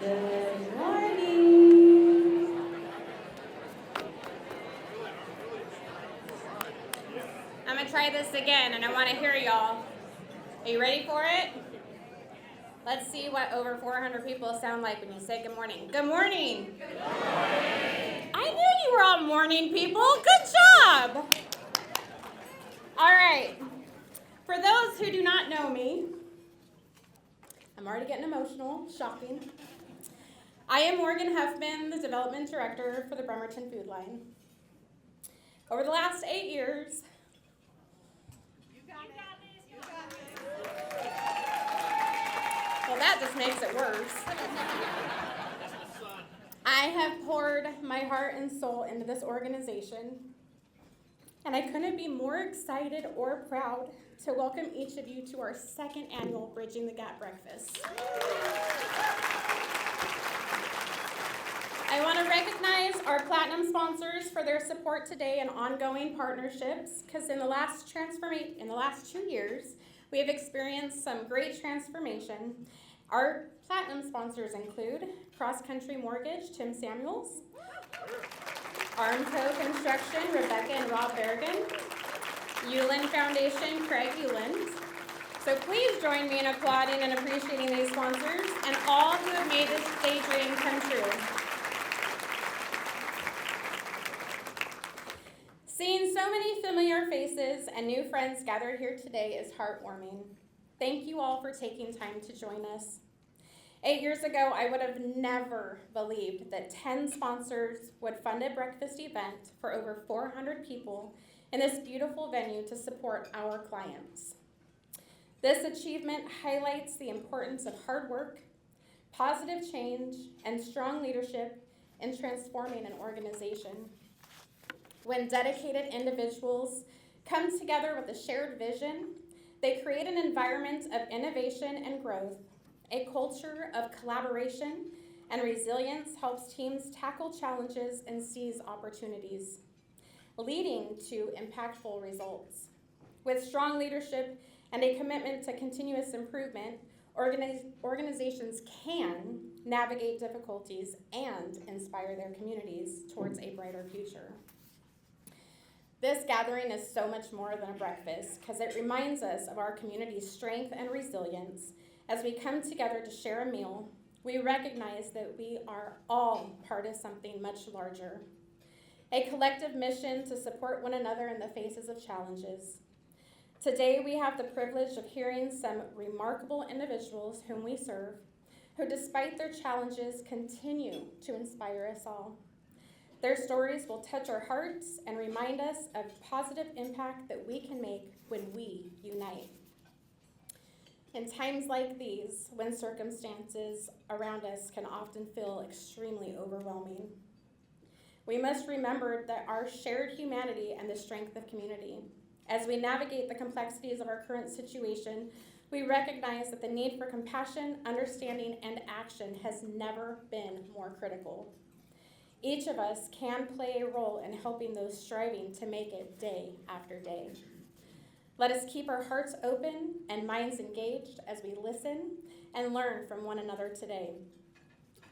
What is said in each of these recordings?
Good morning. I'm going to try this again, and I want to hear y'all. Are you ready for it? Let's see what over 400 people sound like when you say good morning. Good morning. Good morning. I knew you were all morning people. Good job. All right. For those who do not know me, I'm already getting emotional. Shocking. I am Morgan Huffman, the Development Director for the Bremerton Foodline. Over the last 8 years, well, that just makes it worse. I have poured my heart and soul into this organization, and I couldn't be more excited or proud to welcome each of you to our second annual Bridging the Gap Breakfast. I want to recognize our Platinum sponsors for their support today and ongoing partnerships, because in the last 2 years, we have experienced some great transformation. Our Platinum sponsors include Cross Country Mortgage, Tim Samuels, Armco Construction, Rebecca and Rob Bergen, Uland Foundation, Craig Uland. So please join me in applauding and appreciating these sponsors and all who have made this daydream come true. Seeing so many familiar faces and new friends gathered here today is heartwarming. Thank you all for taking time to join us. 8 years ago, I would have never believed that 10 sponsors would fund a breakfast event for over 400 people in this beautiful venue to support our clients. This achievement highlights the importance of hard work, positive change, and strong leadership in transforming an organization. When dedicated individuals come together with a shared vision, they create an environment of innovation and growth. A culture of collaboration and resilience helps teams tackle challenges and seize opportunities, leading to impactful results. With strong leadership and a commitment to continuous improvement, organizations can navigate difficulties and inspire their communities towards a brighter future. This gathering is so much more than a breakfast because it reminds us of our community's strength and resilience. As we come together to share a meal, we recognize that we are all part of something much larger. A collective mission to support one another in the faces of challenges. Today we have the privilege of hearing some remarkable individuals whom we serve, who despite their challenges continue to inspire us all. Their stories will touch our hearts and remind us of the positive impact that we can make when we unite. In times like these, when circumstances around us can often feel extremely overwhelming, we must remember that our shared humanity and the strength of community. As we navigate the complexities of our current situation, we recognize that the need for compassion, understanding, and action has never been more critical. Each of us can play a role in helping those striving to make it day after day. Let us keep our hearts open and minds engaged as we listen and learn from one another today.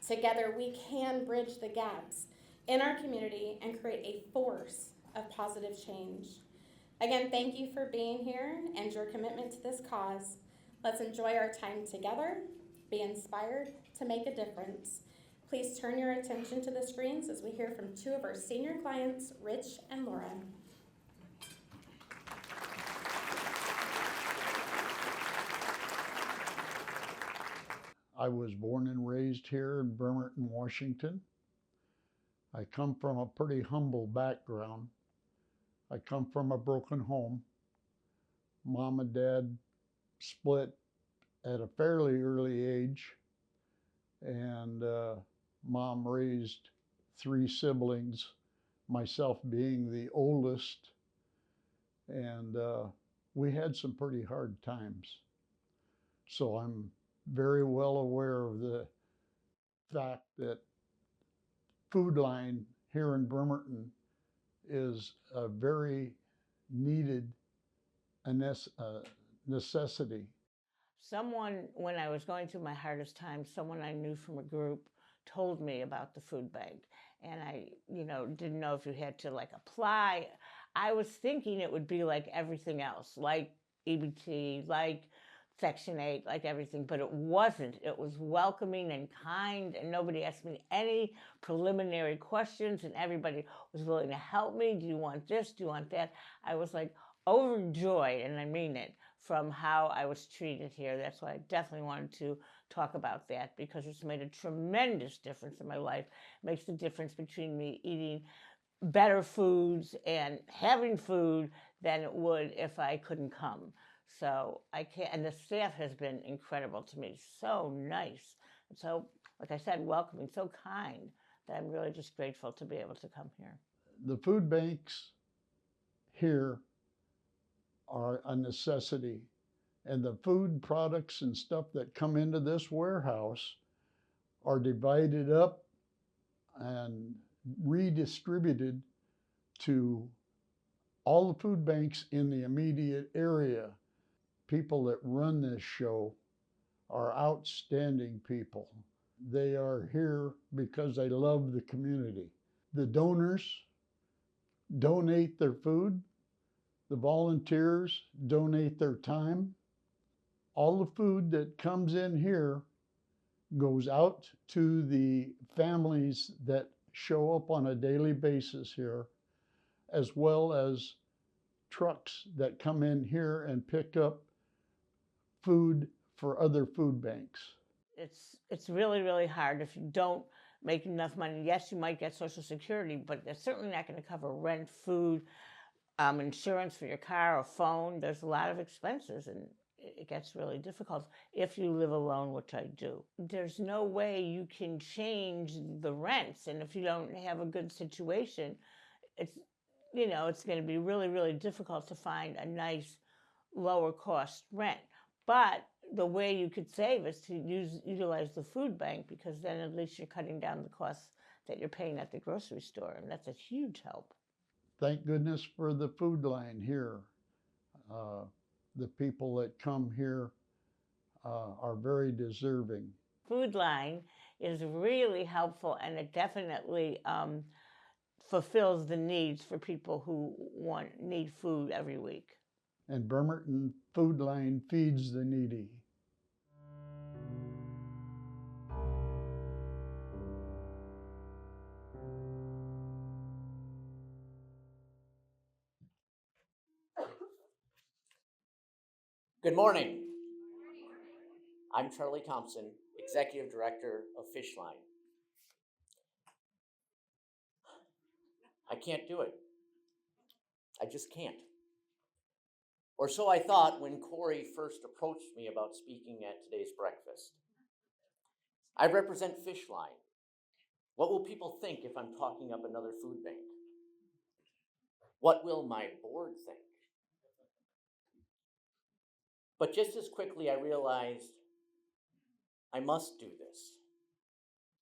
Together, we can bridge the gaps in our community and create a force of positive change. Again, thank you for being here and your commitment to this cause. Let's enjoy our time together, be inspired to make a difference. Please turn your attention to the screens as we hear from two of our senior clients, Rich and Laura. I was born and raised here in Bremerton, Washington. I come from a pretty humble background. I come from a broken home. Mom and dad split at a fairly early age, and Mom raised 3 siblings, myself being the oldest, and we had some pretty hard times. So I'm very well aware of the fact that Foodline here in Bremerton is a very needed necessity. Someone, when I was going through my hardest time, someone I knew from a group told me about the food bank. And I, didn't know if you had to like apply. I was thinking it would be like everything else, like EBT, like Section 8, like everything, but it wasn't. It was welcoming and kind, and nobody asked me any preliminary questions, and everybody was willing to help me. Do you want this? Do you want that? I was like overjoyed, and I mean it, from how I was treated here. That's why I definitely wanted to talk about that, because it's made a tremendous difference in my life. It makes the difference between me eating better foods and having food than it would if I couldn't come. So I can't, and the staff has been incredible to me, so nice. And so, like I said, welcoming, so kind, that I'm really just grateful to be able to come here. The food banks here are a necessity, and the food products and stuff that come into this warehouse are divided up and redistributed to all the food banks in the immediate area. People that run this show are outstanding people. They are here because they love the community. The donors donate their food. The volunteers donate their time. All the food that comes in here goes out to the families that show up on a daily basis here, as well as trucks that come in here and pick up food for other food banks. It's really, really hard if you don't make enough money. Yes, you might get Social Security, but it's certainly not going to cover rent, food, insurance for your car or phone. There's a lot of expenses, and it gets really difficult if you live alone, which I do. There's no way you can change the rents, and if you don't have a good situation, it's it's going to be really, really difficult to find a nice lower cost rent. But the way you could save is to utilize the food bank, because then at least you're cutting down the costs that you're paying at the grocery store, and that's a huge help. Thank goodness for the Foodline here. The people that come here are very deserving. Foodline is really helpful, and it definitely fulfills the needs for people who need food every week. And Bremerton Foodline feeds the needy. Good morning. I'm Charlie Thompson, Executive Director of Foodline. I can't do it. I just can't. Or so I thought when Corey first approached me about speaking at today's breakfast. I represent Foodline. What will people think if I'm talking up another food bank? What will my board think? But just as quickly I realized I must do this.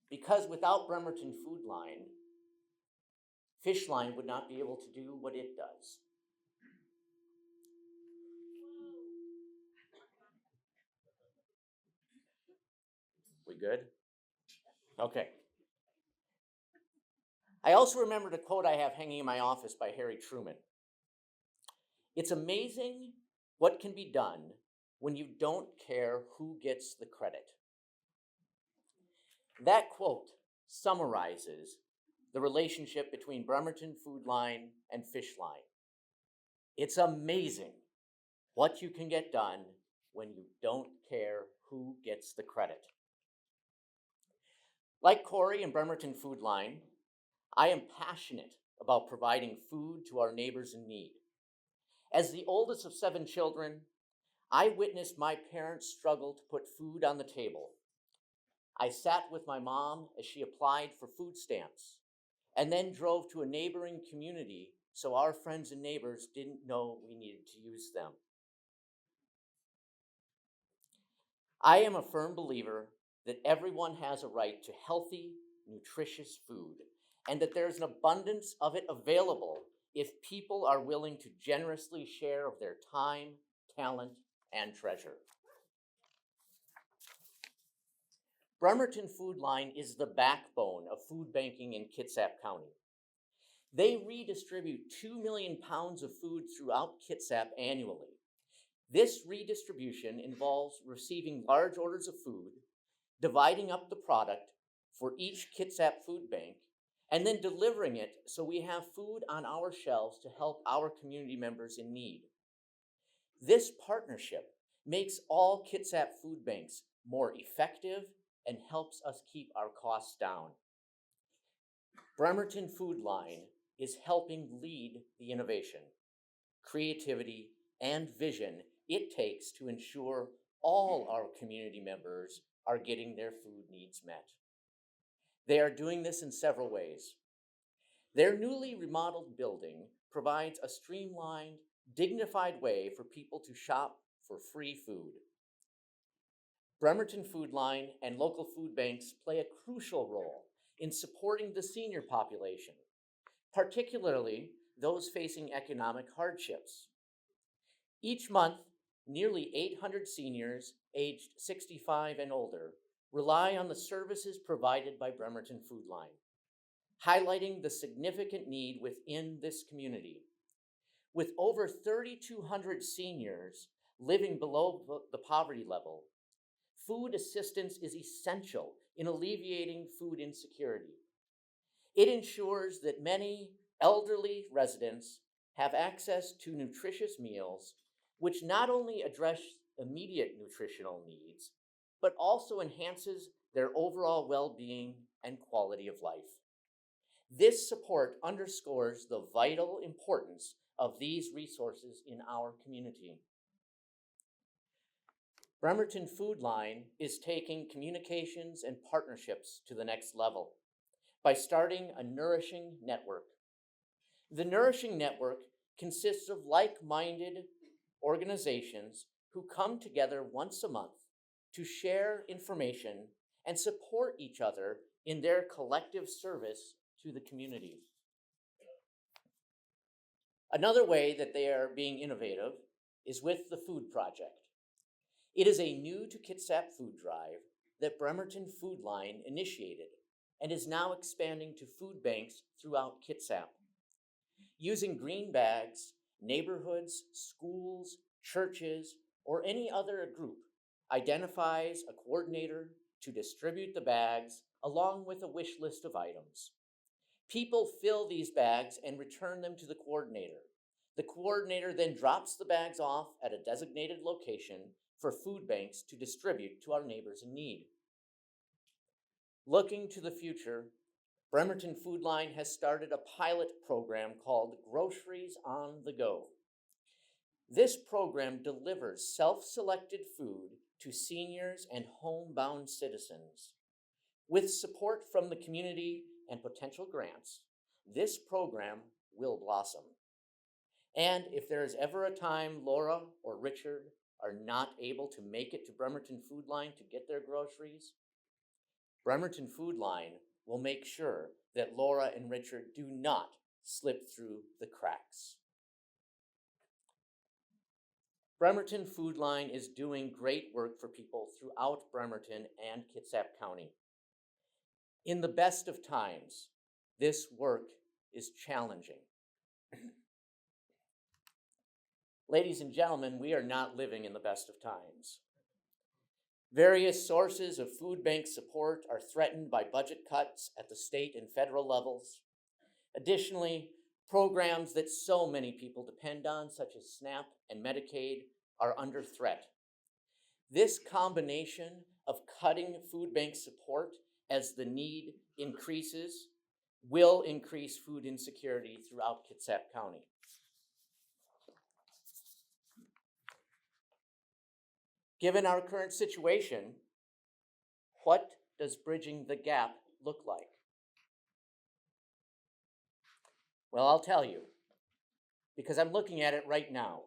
Because without Bremerton Foodline, Foodline would not be able to do what it does. We good? Okay. I also remembered a quote I have hanging in my office by Harry Truman. It's amazing what can be done when you don't care who gets the credit. That quote summarizes the relationship between Bremerton Foodline and Foodline. It's amazing what you can get done when you don't care who gets the credit. Like Corey and Bremerton Foodline, I am passionate about providing food to our neighbors in need. As the oldest of 7 children, I witnessed my parents struggle to put food on the table. I sat with my mom as she applied for food stamps, and then drove to a neighboring community so our friends and neighbors didn't know we needed to use them. I am a firm believer that everyone has a right to healthy, nutritious food, and that there's an abundance of it available if people are willing to generously share of their time, talent, and treasure. Bremerton Foodline is the backbone of food banking in Kitsap County. They redistribute 2 million pounds of food throughout Kitsap annually. This redistribution involves receiving large orders of food, dividing up the product for each Kitsap food bank, and then delivering it so we have food on our shelves to help our community members in need. This partnership makes all Kitsap food banks more effective and helps us keep our costs down. Bremerton Foodline is helping lead the innovation, creativity, and vision it takes to ensure all our community members are getting their food needs met. They are doing this in several ways. Their newly remodeled building provides a streamlined, dignified way for people to shop for free food. Bremerton Foodline and local food banks play a crucial role in supporting the senior population, particularly those facing economic hardships. Each month, nearly 800 seniors aged 65 and older rely on the services provided by Bremerton Foodline, highlighting the significant need within this community. With over 3,200 seniors living below the poverty level, food assistance is essential in alleviating food insecurity. It ensures that many elderly residents have access to nutritious meals, which not only address immediate nutritional needs, but also enhances their overall well-being and quality of life. This support underscores the vital importance of these resources in our community. Bremerton Foodline is taking communications and partnerships to the next level by starting a Nourishing Network. The Nourishing Network consists of like-minded organizations who come together once a month to share information and support each other in their collective service to the community. Another way that they are being innovative is with the Food Project. It is a new to Kitsap food drive that Bremerton Foodline initiated and is now expanding to food banks throughout Kitsap. Using green bags, neighborhoods, schools, churches, or any other group identifies a coordinator to distribute the bags along with a wish list of items. People fill these bags and return them to the coordinator. The coordinator then drops the bags off at a designated location for food banks to distribute to our neighbors in need. Looking to the future, Bremerton Foodline has started a pilot program called Groceries on the Go. This program delivers self-selected food to seniors and homebound citizens. With support from the community and potential grants, this program will blossom. And if there is ever a time Laura or Richard are not able to make it to Bremerton Foodline to get their groceries, Bremerton Foodline will make sure that Laura and Richard do not slip through the cracks. Bremerton Foodline is doing great work for people throughout Bremerton and Kitsap County. In the best of times, this work is challenging. Ladies and gentlemen, we are not living in the best of times. Various sources of food bank support are threatened by budget cuts at the state and federal levels. Additionally, programs that so many people depend on, such as SNAP and Medicaid, are under threat. This combination of cutting food bank support as the need increases will increase food insecurity throughout Kitsap County. Given our current situation, what does bridging the gap look like? Well, I'll tell you, because I'm looking at it right now.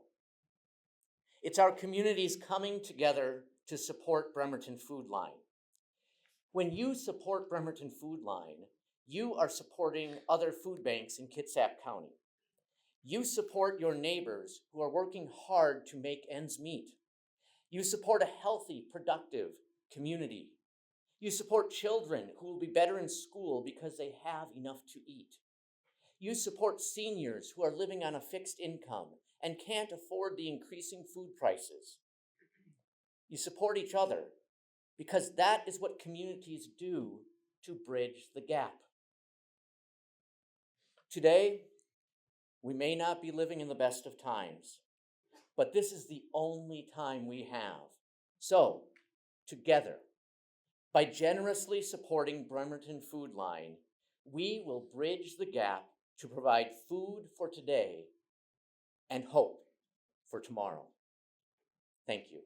It's our communities coming together to support Bremerton Foodline. When you support Bremerton Foodline, you are supporting other food banks in Kitsap County. You support your neighbors who are working hard to make ends meet. You support a healthy, productive community. You support children who will be better in school because they have enough to eat. You support seniors who are living on a fixed income and can't afford the increasing food prices. You support each other because that is what communities do to bridge the gap. Today, we may not be living in the best of times, but this is the only time we have. So, together, by generously supporting Bremerton Foodline, we will bridge the gap to provide food for today and hope for tomorrow. Thank you.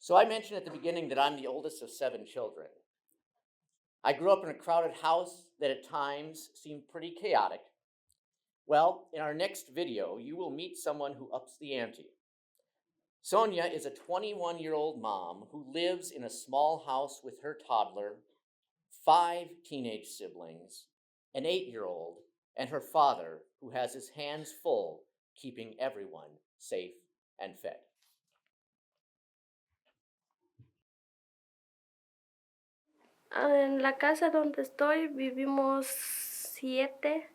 So I mentioned at the beginning that I'm the oldest of 7 children. I grew up in a crowded house that at times seemed pretty chaotic. Well, in our next video, you will meet someone who ups the ante. Sonia is a 21-year-old mom who lives in a small house with her toddler, 5 teenage siblings, an 8-year-old, and her father, who has his hands full keeping everyone safe and fed. En la casa donde estoy vivimos 7,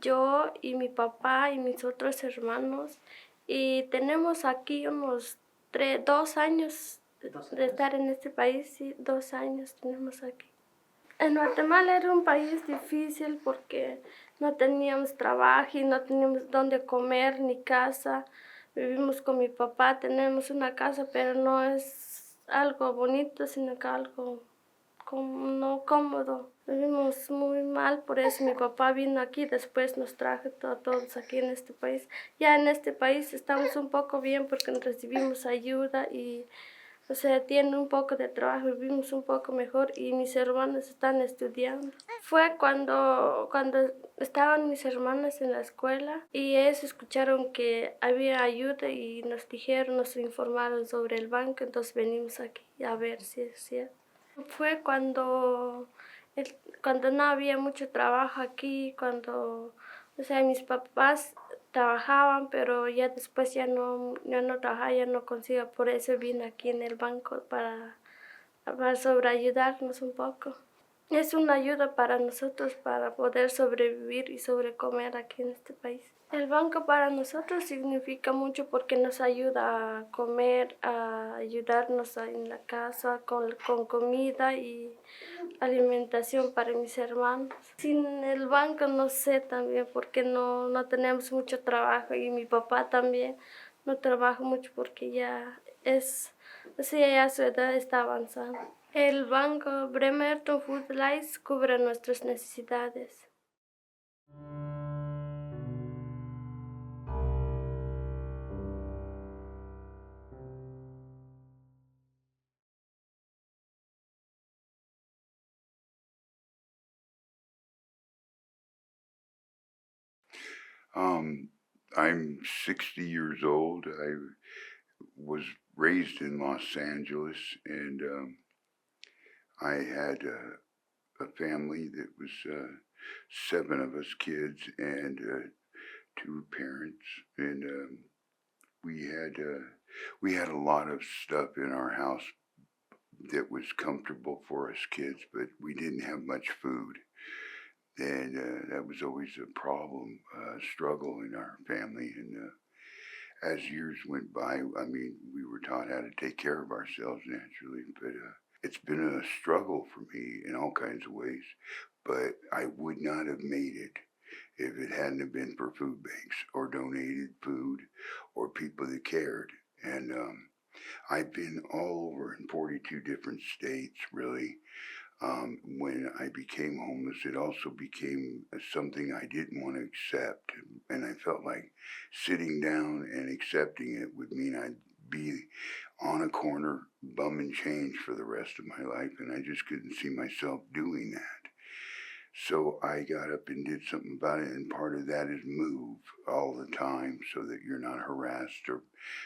yo y mi papá y mis otros hermanos, y tenemos aquí unos 2 años de estar en este país, sí, 2 años tenemos aquí. En Guatemala era un país difícil porque no teníamos trabajo y no teníamos dónde comer ni casa. Vivimos con mi papá, tenemos una casa, pero no es algo bonito, sino que algo no cómodo. Vivimos muy mal, por eso mi papá vino aquí, después nos trajo todos aquí en este país. Ya en este país estamos un poco bien porque recibimos ayuda y, o sea, tiene un poco de trabajo, vivimos un poco mejor y mis hermanos están estudiando. Fue cuando estaban mis hermanas en la escuela y ellos escucharon que había ayuda y nos dijeron, nos informaron sobre el banco, entonces venimos aquí a ver si es cierto. Fue cuando no había mucho trabajo aquí, o sea, mis papás trabajaban, pero ya después ya no trabajaba, ya no consigo, por eso vine aquí en el banco para ayudarnos un poco. Es una ayuda para nosotros para poder sobrevivir y sobrecomer aquí en este país. El banco para nosotros significa mucho porque nos ayuda a comer, a ayudarnos en la casa con comida y alimentación para mis hermanos. Sin el banco no sé también porque no tenemos mucho trabajo y mi papá también no trabaja mucho porque ya ya su edad está avanzando. El banco Bremerton Foodline cubre nuestras necesidades. I'm 60 years old. I was raised in Los Angeles, and I had a family that was 7 of us kids and 2 parents, and we had a lot of stuff in our house that was comfortable for us kids, but we didn't have much food. And that was always a problem, struggle in our family. And as years went by, I mean, we were taught how to take care of ourselves naturally, but it's been a struggle for me in all kinds of ways. But I would not have made it if it hadn't have been for food banks or donated food or people that cared. And I've been all over in 42 different states, really. When I became homeless, it also became something I didn't want to accept. And I felt like sitting down and accepting it would mean I'd be on a corner bumming change for the rest of my life. And I just couldn't see myself doing that. So I got up and did something about it. And part of that is move all the time so that you're not harassed or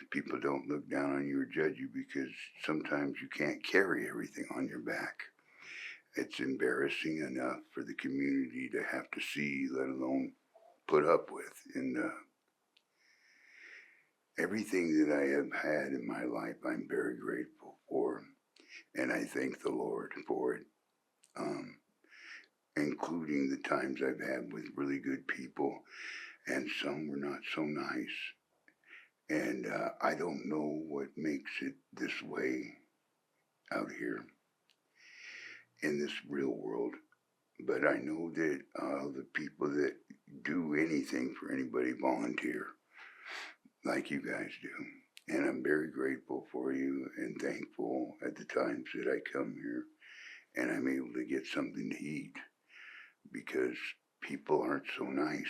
people don't look down on you or judge you, because sometimes you can't carry everything on your back. it's embarrassing enough for the community to have to see, let alone put up with. And everything that I have had in my life, I'm very grateful for, and I thank the Lord for it, including the times I've had with really good people, and some were not so nice. And I don't know what makes it this way out here in this real world, but I know that the people that do anything for anybody volunteer, like you guys do. And I'm very grateful for you and thankful at the times that I come here and I'm able to get something to eat, because people aren't so nice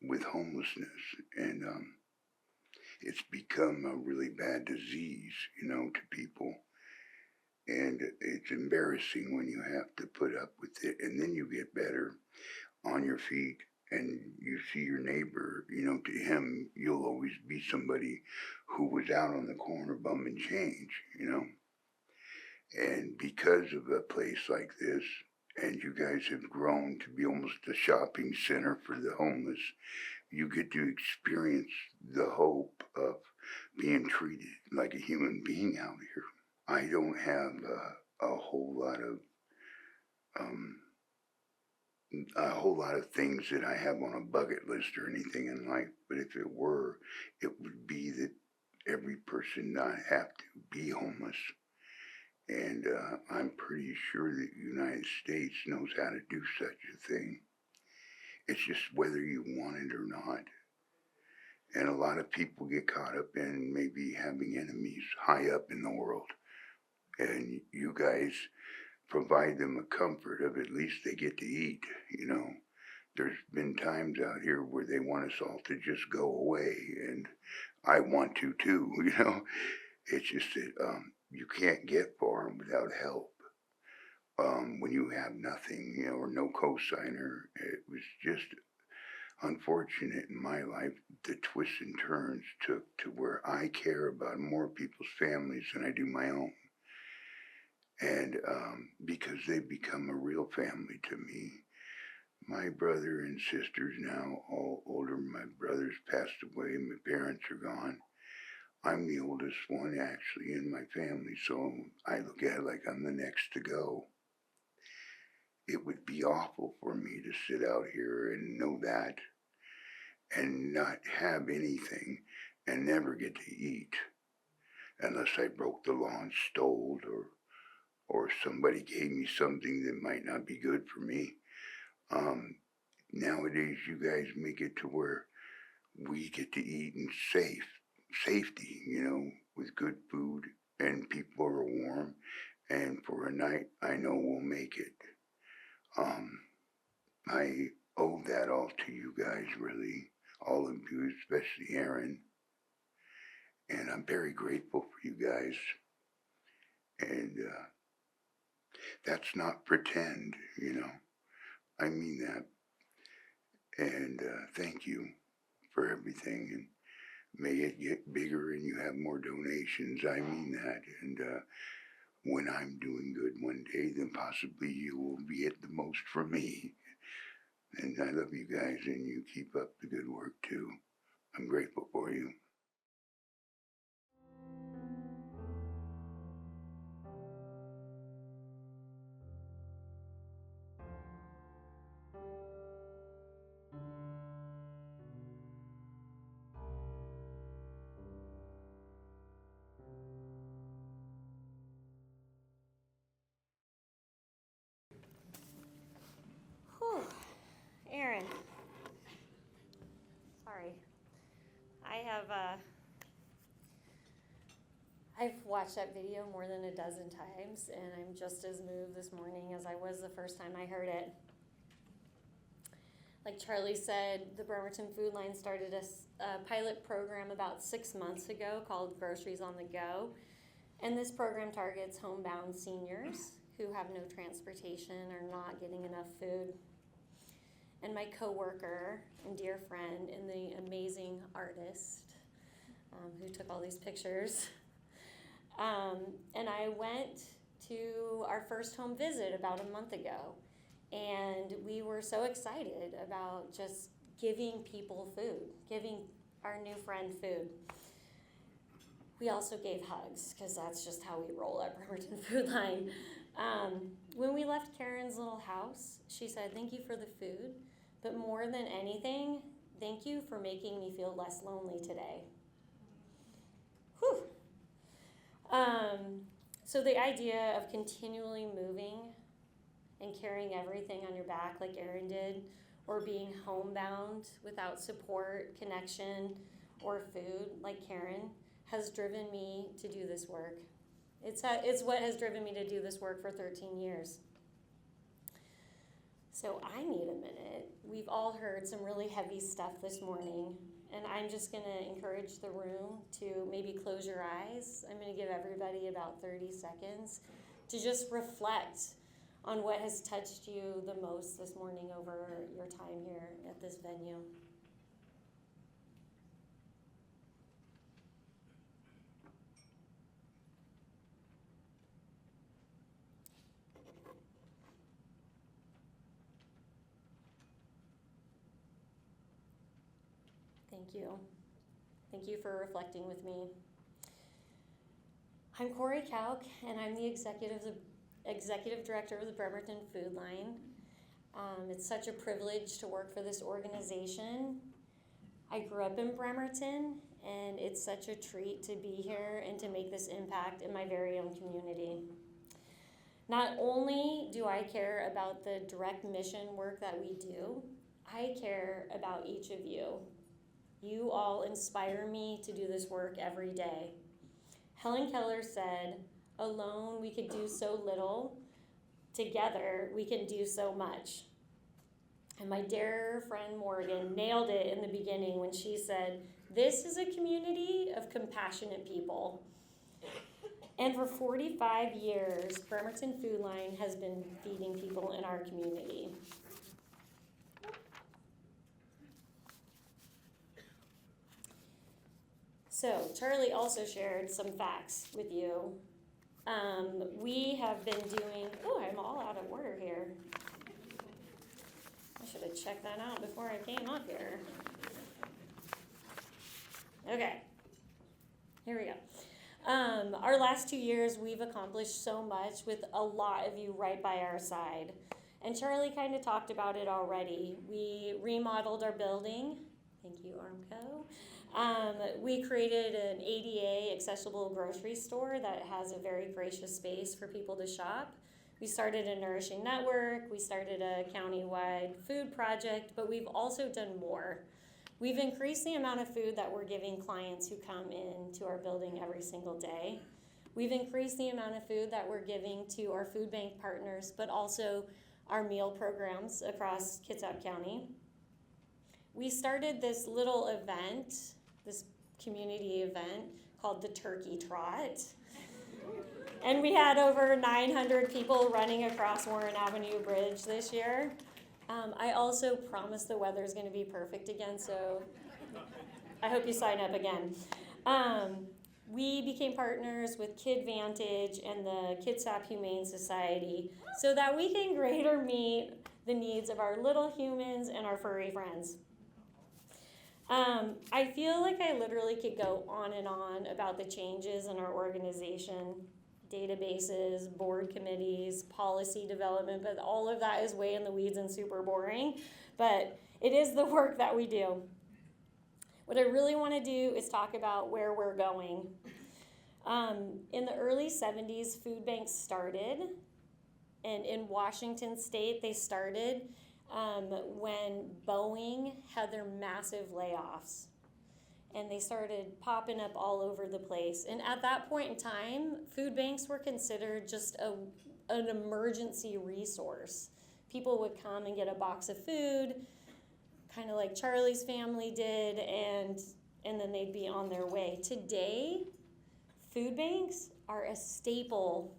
with homelessness. And it's become a really bad disease, to people. And it's embarrassing when you have to put up with it, and then you get better on your feet and you see your neighbor, to him, you'll always be somebody who was out on the corner bumming change, And because of a place like this, and you guys have grown to be almost a shopping center for the homeless, you get to experience the hope of being treated like a human being out here. I don't have a whole lot of things that I have on a bucket list or anything in life, but if it were, it would be that every person not have to be homeless. And I'm pretty sure that the United States knows how to do such a thing. It's just whether you want it or not. And a lot of people get caught up in maybe having enemies high up in the world. And you guys provide them a comfort of at least they get to eat, There's been times out here where they want us all to just go away, and I want to too, It's just that you can't get far without help. When you have nothing, or no cosigner, it was just unfortunate in my life. The twists and turns took to where I care about more people's families than I do my own. And because they've become a real family to me. My brother and sisters now, all older. My brother's passed away. My parents are gone. I'm the oldest one actually in my family, so I look at it like I'm the next to go. It would be awful for me to sit out here and know that and not have anything and never get to eat unless I broke the law and stole, or somebody gave me something that might not be good for me. Nowadays, you guys make it to where we get to eat in safety, with good food, and people are warm, and for a night, I know we'll make it. I owe that all to you guys, really, all of you, especially Aaron, and I'm very grateful for you guys, and that's not pretend, I mean that. And thank you for everything, and may it get bigger and you have more donations. I mean that. And when I'm doing good one day, then possibly you will be at the most for me. And I love you guys, and you keep up the good work too. I'm grateful for you. Whew. Aaron. Sorry. I've watched that video more than a dozen times, and I'm just as moved this morning as I was the first time I heard it. Like Charlie said, the Bremerton Foodline started a pilot program about 6 months ago called Groceries on the Go. And this program targets homebound seniors who have no transportation or not getting enough food. And my coworker and dear friend and the amazing artist who took all these pictures. And I went to our first home visit about a month ago. And we were so excited about just giving people food, giving our new friend food. We also gave hugs, because that's just how we roll at Bremerton Foodline. When we left Karen's little house, she said, "Thank you for the food, but more than anything, thank you for making me feel less lonely today." Whew. So the idea of continually moving and carrying everything on your back like Erin did, or being homebound without support, connection, or food like Karen, has driven me to do this work. It's what has driven me to do this work for 13 years. So I need a minute. We've all heard some really heavy stuff this morning, and I'm just going to encourage the room to maybe close your eyes. I'm going to give everybody about 30 seconds to just reflect on what has touched you the most this morning over your time here at this venue. Thank you. Thank you for reflecting with me. I'm Corey Kauk, and I'm the executive director of the Bremerton Foodline. It's such a privilege to work for this organization. I grew up in Bremerton, and it's such a treat to be here and to make this impact in my very own community. Not only do I care about the direct mission work that we do, I care about each of you. You all inspire me to do this work every day. Helen Keller said, "Alone we could do so little, together we can do so much." And my dear friend Morgan nailed it in the beginning when she said, "This is a community of compassionate people." And for 45 years, Bremerton Foodline has been feeding people in our community. So Charlie also shared some facts with you. We have been doing, I'm all out of order here. I should have checked that out before I came up here. Okay, here we go. Our last 2 years, we've accomplished so much with a lot of you right by our side. And Charlie kind of talked about it already. We remodeled our building. Thank you, Armco. We created an ADA accessible grocery store that has a very gracious space for people to shop. We started a nourishing network. We started a county-wide food project, but we've also done more. We've increased the amount of food that we're giving clients who come into our building every single day. We've increased the amount of food that we're giving to our food bank partners, but also our meal programs across Kitsap County. We started this little event, this community event called the Turkey Trot. And we had over 900 people running across Warren Avenue Bridge this year. I also promise the weather's going to be perfect again, so I hope you sign up again. We became partners with Kid Vantage and the Kitsap Humane Society so that we can greater meet the needs of our little humans and our furry friends. I feel like I literally could go on and on about the changes in our organization, databases, board committees, policy development, but all of that is way in the weeds and super boring, but it is the work that we do. What I really want to do is talk about where we're going. In the early 70s, food banks started, and in Washington State, they started when Boeing had their massive layoffs. And they started popping up all over the place. And at that point in time, food banks were considered just an emergency resource. People would come and get a box of food, kind of like Charlie's family did, and then they'd be on their way. Today, food banks are a staple.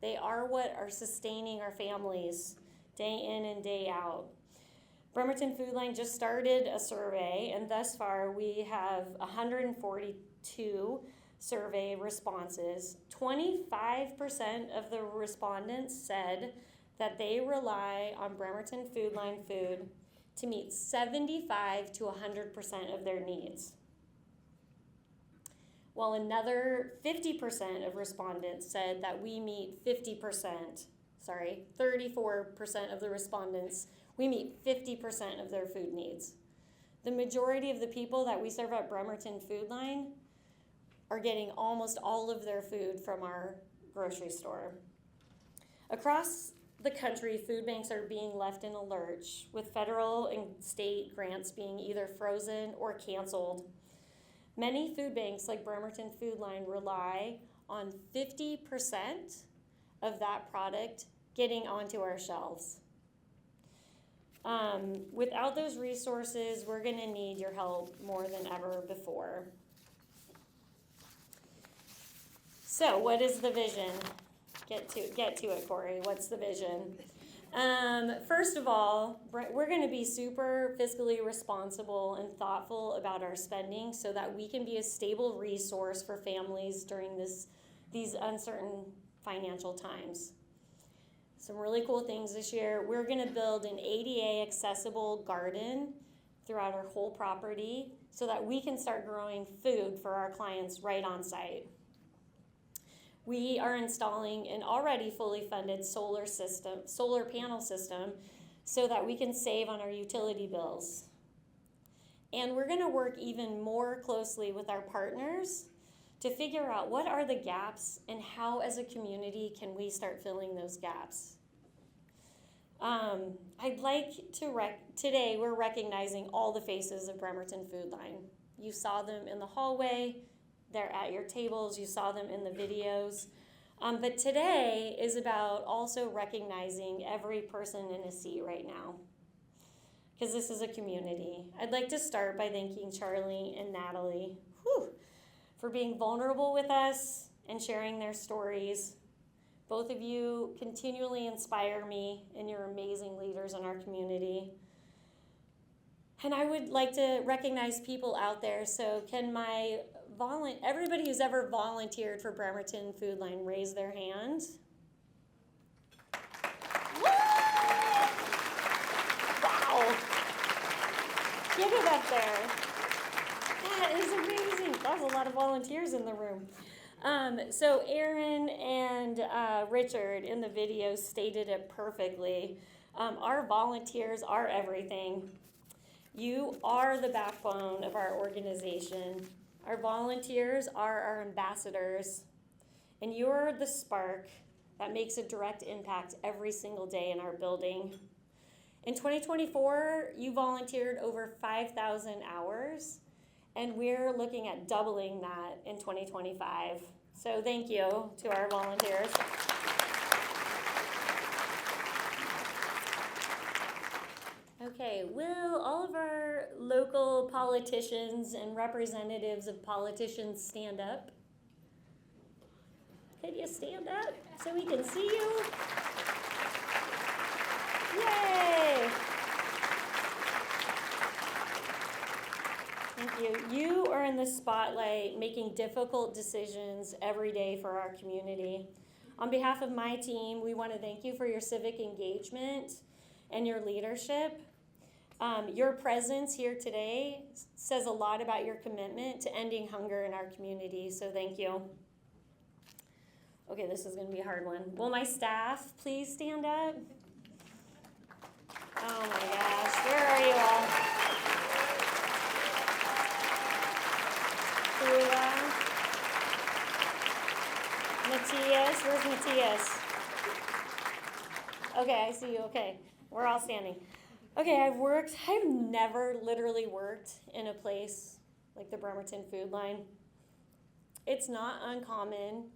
They are what are sustaining our families day in and day out. Bremerton Foodline just started a survey, and thus far we have 142 survey responses, 25% of the respondents said that they rely on Bremerton Foodline food to meet 75 to 100% of their needs. While another 50% of respondents said that we meet 34% of the respondents, we meet 50% of their food needs. The majority of the people that we serve at Bremerton Foodline are getting almost all of their food from our grocery store. Across the country, food banks are being left in a lurch, with federal and state grants being either frozen or canceled. Many food banks like Bremerton Foodline rely on 50% of that product getting onto our shelves. Without those resources, we're going to need your help more than ever before. So, what is the vision? Get to it, Corey. What's the vision? First of all, we're going to be super fiscally responsible and thoughtful about our spending so that we can be a stable resource for families during these uncertain financial times. Some really cool things this year. We're going to build an ADA accessible garden throughout our whole property so that we can start growing food for our clients right on site. We are installing an already fully funded solar panel system so that we can save on our utility bills. And we're going to work even more closely with our partners to figure out what are the gaps and how as a community can we start filling those gaps. I'd like to today we're recognizing all the faces of Bremerton Foodline. You saw them in the hallway, they're at your tables, you saw them in the videos. But today is about also recognizing every person in a seat right now, because this is a community. I'd like to start by thanking Charlie and Natalie for being vulnerable with us and sharing their stories. Both of you continually inspire me, and you're amazing leaders in our community. And I would like to recognize people out there. So can everybody who's ever volunteered for Bremerton Foodline raise their hand? Wow! Give it up there. That is amazing. That was a lot of volunteers in the room. So Aaron and Richard in the video stated it perfectly. Our volunteers are everything. You are the backbone of our organization. Our volunteers are our ambassadors, and you're the spark that makes a direct impact every single day in our building. In 2024, you volunteered over 5,000 hours, and we're looking at doubling that in 2025. So thank you to our volunteers. Okay, will all of our local politicians and representatives of politicians stand up? Could you stand up so we can see you? Yay! Thank you. You are in the spotlight making difficult decisions every day for our community. On behalf of my team, we want to thank you for your civic engagement and your leadership. Your presence here today says a lot about your commitment to ending hunger in our community, so thank you. Okay, this is going to be a hard one. Will my staff please stand up? Oh my gosh, where are you all? Matthias, where's Matthias? Okay, I see you, okay. We're all standing. Okay, I've never literally worked in a place like the Bremerton Foodline. It's not uncommon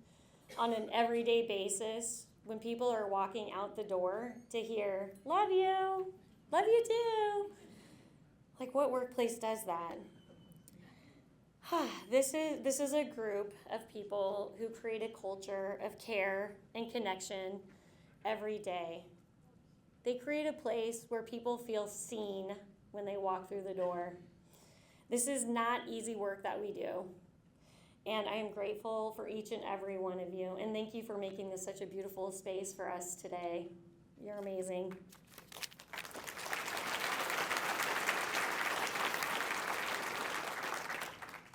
on an everyday basis when people are walking out the door to hear, love you too. Like, what workplace does that? This is a group of people who create a culture of care and connection every day. They create a place where people feel seen when they walk through the door. This is not easy work that we do. And I am grateful for each and every one of you. And thank you for making this such a beautiful space for us today. You're amazing.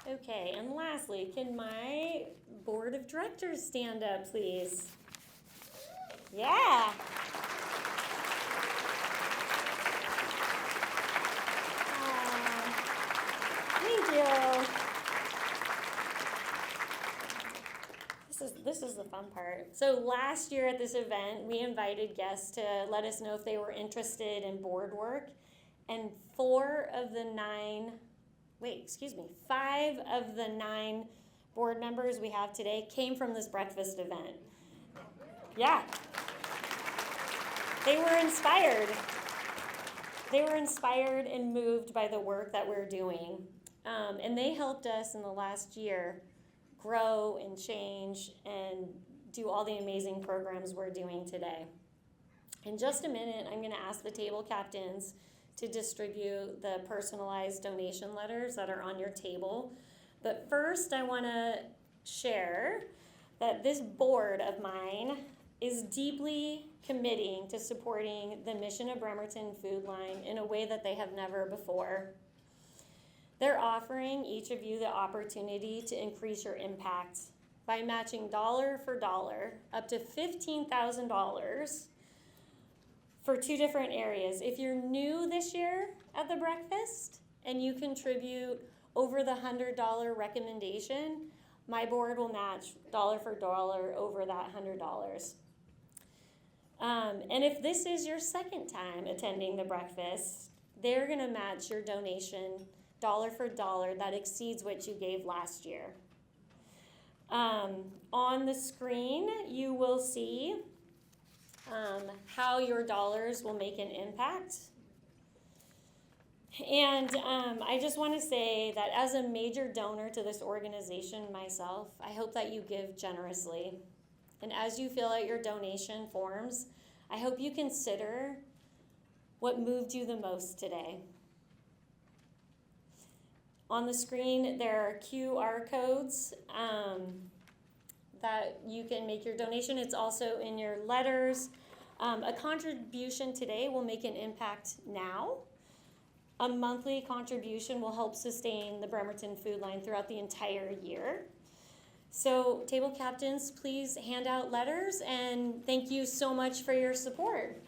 Okay, and lastly, can my board of directors stand up, please? Yeah. Thank you. This is the fun part. So last year at this event, we invited guests to let us know if they were interested in board work, and 5 of the 9 board members we have today came from this breakfast event. Yeah. They were inspired. They were inspired and moved by the work that we're doing. And they helped us in the last year grow and change and do all the amazing programs we're doing today. In just a minute, I'm going to ask the table captains to distribute the personalized donation letters that are on your table. But first, I want to share that this board of mine is deeply committing to supporting the mission of Bremerton Foodline in a way that they have never before. They're offering each of you the opportunity to increase your impact by matching dollar for dollar up to $15,000 for 2 different areas. If you're new this year at the breakfast and you contribute over the $100 recommendation, my board will match dollar for dollar over that $100. And if this is your second time attending the breakfast, they're going to match your donation dollar for dollar that exceeds what you gave last year. On the screen, you will see how your dollars will make an impact. And I just want to say that as a major donor to this organization myself, I hope that you give generously. And as you fill out your donation forms, I hope you consider what moved you the most today. On the screen, there are QR codes that you can make your donation. It's also in your letters. A contribution today will make an impact now. A monthly contribution will help sustain the Bremerton Foodline throughout the entire year. So, table captains, please hand out letters, and thank you so much for your support.